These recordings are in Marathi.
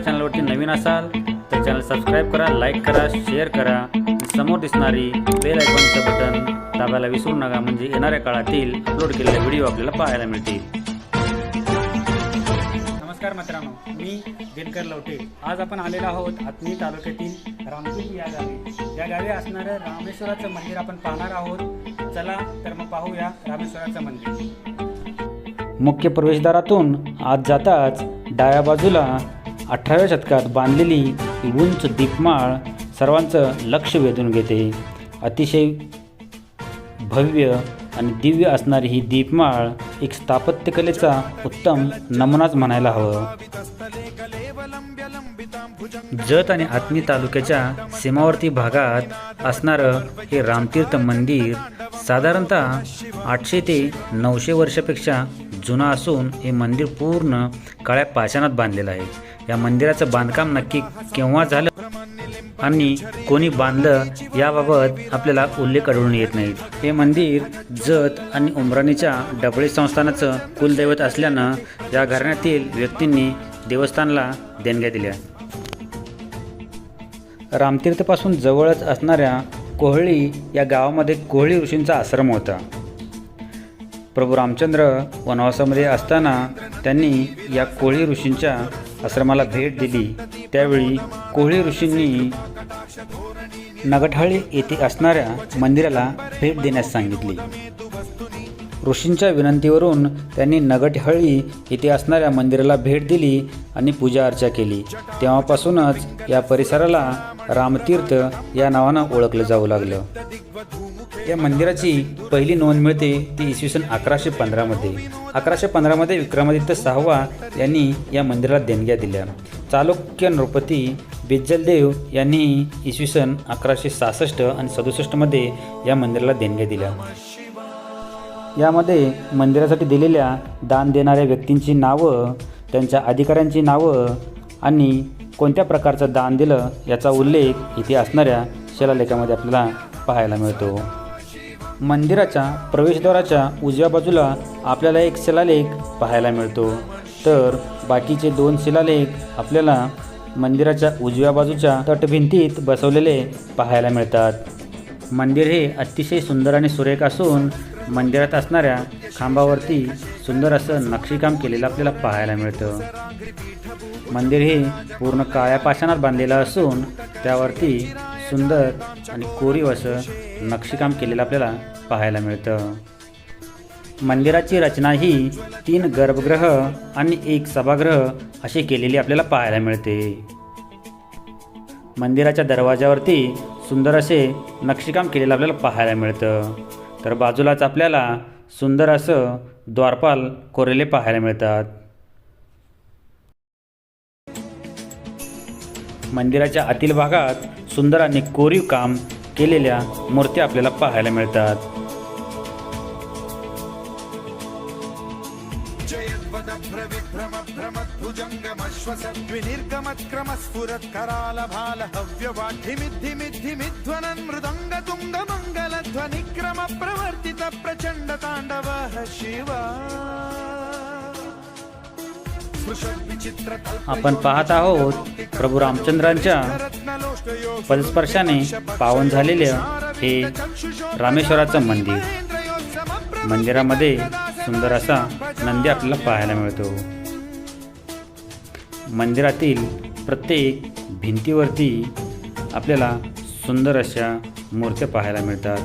आपल्या चॅनलवरती नवीन असाल तर चॅनल सबस्क्राईब करा, लाईक करा, शेअर करा. समोर दिसणारी बेल आयकॉनचं बटन दाबायला विसरू नका, म्हणजे येणाऱ्या काळातील अपलोड केलेले व्हिडिओ आपल्याला पाहायला मिळतील. नमस्कार मित्रांनो, मी दिनकर लवटे. आज आपण आलेलो आहोत आत्नी तालुक्यातील रामतीर या गावी. या गावी असणारं रामेश्वराचं मंदिर आपण पाहणार आहोत. चला तर मग पाहूया रामेश्वराचं मंदिर. मुख्य प्रवेशद्वारातून आत जाताच डाव्या बाजूला 18व्या शतकात बांधलेली ही उंच दीपमाळ सर्वांचं लक्ष वेधून घेते. अतिशय भव्य आणि दिव्य असणारी ही दीपमाळ एक स्थापत्यकलेचा उत्तम नमुनाच म्हणायला हवं. जत आणि आत्नी तालुक्याच्या सीमावर्ती भागात असणारं हे रामतीर्थ मंदिर साधारणतः 800 ते 900 वर्षापेक्षा जुनं असून हे मंदिर पूर्ण काळ्या पाषाणात बांधलेलं आहे. या मंदिराचं बांधकाम नक्की केव्हा झालं आणि कोणी बांधलं याबाबत आपल्याला उल्लेख आढळून येत नाही. हे मंदिर जत आणि उमराणीच्या डबळे संस्थानाचं कुलदैवत असल्यानं या घराण्यातील व्यक्तींनी देवस्थानला देणग्या दिल्या. रामतीर्थपासून जवळच असणाऱ्या कोहळी या गावामध्ये कोहळी ऋषींचा आश्रम होता. प्रभू रामचंद्र वनवासामध्ये असताना त्यांनी या कोहळी ऋषींच्या आश्रमाला भेट दिली. त्यावेळी कोहळी ऋषींनी नगटहळ्ळी येथे असणाऱ्या मंदिराला भेट देण्यास सांगितली. ऋषींच्या विनंतीवरून त्यांनी नगटहळ्ळी येथे असणाऱ्या मंदिराला भेट दिली आणि पूजा अर्चा केली. तेव्हापासूनच या परिसराला रामतीर्थ या नावानं ओळखलं जाऊ लागलं. या मंदिराची पहिली नोंद मिळते ती इसवी सन 1115 मध्ये. 1115 विक्रमादित्य 6वा यांनी या मंदिराला देणग्या दिल्या. चालुक्य नृपती बिज्जलदेव यांनी इसवी सन 1166 आणि 67 मध्ये या मंदिराला देणग्या दिल्या. यामध्ये मंदिरासाठी दिलेल्या दान देणाऱ्या व्यक्तींची नावं, त्यांच्या अधिकाऱ्यांची नावं आणि कोणत्या प्रकारचं दान दिलं याचा उल्लेख इथे असणाऱ्या शिलालेखामध्ये आपल्याला पाहायला मिळतो. मंदिराच्या प्रवेशद्वाराच्या उजव्या बाजूला आपल्याला एक शिलालेख पाहायला मिळतो, तर बाकीचे 2 शिलालेख आपल्याला मंदिराच्या उजव्या बाजूच्या तटभिंतीत बसवलेले पाहायला मिळतात. मंदिर हे अतिशय सुंदर आणि सुरेख असून मंदिरात असणाऱ्या खांबावरती सुंदर असं नक्षीकाम केलेलं आपल्याला पाहायला मिळतं. मंदिर हे पूर्ण काळ्या पाषाणात बांधलेलं असून त्यावरती सुंदर आणि कोरीव असं नक्षीकाम केलेलं आपल्याला पाहायला मिळतं. मंदिराची रचना ही 3 गर्भगृह आणि 1 सभागृह अशी केलेली आपल्याला पाहायला मिळते. मंदिराच्या दरवाजावरती सुंदर असे नक्षीकाम केलेलं आपल्याला पाहायला मिळतं. तर बाजूलाच आपल्याला सुंदर असं द्वारपाल कोरलेले पाहायला मिळतात. मंदिराच्या आतील भागात सुंदर आणि कोरीव काम केलेल्या मूर्त्या आपल्याला पाहायला मिळतात. आपण पाहत आहोत प्रभू रामचंद्रांच्या पदस्पर्शाने पावन झालेले हे रामेश्वराचं मंदिर. मंदिरामध्ये सुंदर असा नंदी आपल्याला पाहायला मिळतो. मंदिरातील प्रत्येक भिंतीवरती आपल्याला सुंदर अशा मूर्त्या पाहायला मिळतात.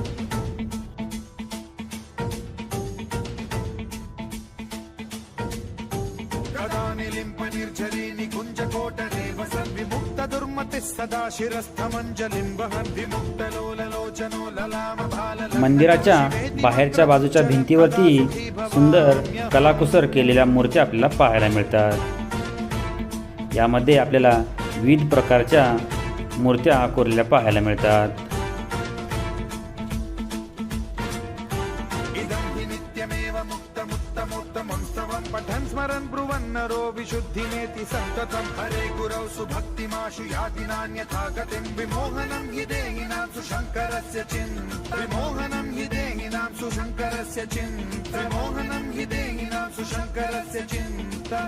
मंदिराच्या बाहेरच्या बाजूच्या भिंतीवरती सुंदर कलाकुसर केलेल्या मूर्त्या आपल्याला पाहायला मिळतात. यामध्ये आपल्याला विविध प्रकारच्या मूर्त्या कोरलेल्या पाहायला मिळतात. विशुद्धिमेति संततं हरे गुरौ सुभक्तिमाशु याति नान्यथा गतिं विमोहनं हि देहिनां सुशङ्करस्य चिन्ता विमोहनं हि देहिनां सुशङ्करस्य चिन्ता विमोहनं हि देहिनां सुशङ्करस्य चिन्ता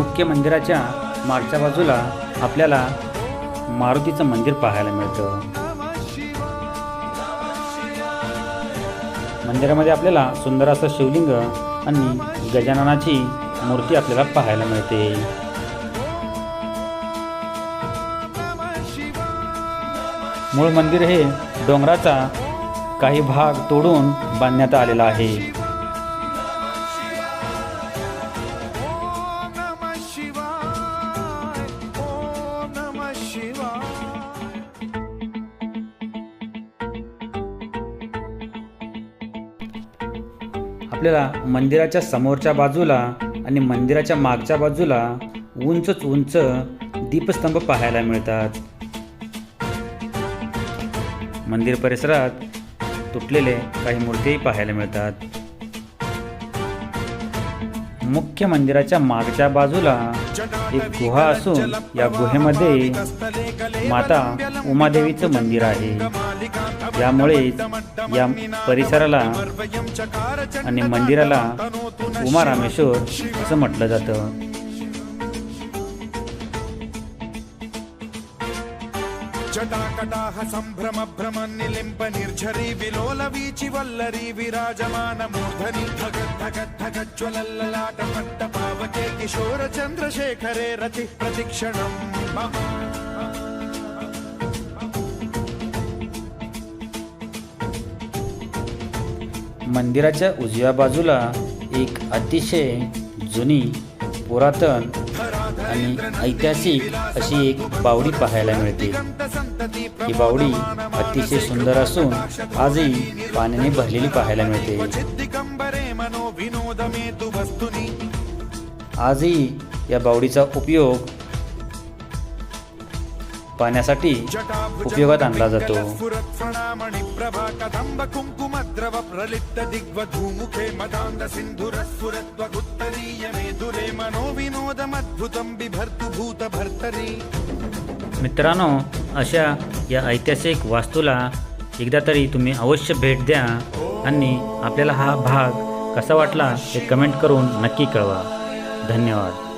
मुख्य मंदिराच्या मागच्या बाजूला आपल्याला मारुतीचं मंदिर पाहायला मिळतं. मंदिरामध्ये आपल्याला सुंदर असं शिवलिंग आणि गजाननाची मूर्ती आपल्याला पाहायला मिळते. मूळ मंदिर हे डोंगराचा काही भाग तोडून बांधण्यात आलेला आहे. आपल्याला मंदिराच्या समोरच्या बाजूला आणि मंदिराच्या मागच्या बाजूला उंचच उंच दीपस्तंभ पाहायला मिळतात. मंदिर परिसरात तुटलेले काही मूर्तीही पाहायला मिळतात. मुख्य मंदिराच्या मागच्या बाजूला एक गुहा असून या गुहेमध्ये माता उमादेवीचं मंदिर आहे. यामुळे या परिसराला आणि मंदिराला उमा रामेश्वर असं म्हटलं जातं. जटाकटाह संभ्रम भ्रम निलिंप निर्झरी विलोल वीचि वल्लरी विराजमान मूर्धनि धगत् धगत् धगत् ज्वलल्ललाट पट्ट पावके किशोर चंद्रशेखरे रति प्रतिक्षणम् मंदिराच्या उजव्या बाजूला एक अतिशय जुनी पुरातन आणि ऐतिहासिक अशी एक बावडी पाहायला मिळते. ही बावडी अतिशय सुंदर असून आजही पाण्याने भरलेली पाहायला मिळते. आजही या बावडीचा उपयोग पाण्यासाठी उपयोगात आणला जातो. मित्रांनो, अशा या ऐतिहासिक वास्तूला एकदा तरी तुम्ही अवश्य भेट द्या आणि आपल्याला हा भाग कसा वाटला हे कमेंट करून नक्की कळवा. धन्यवाद.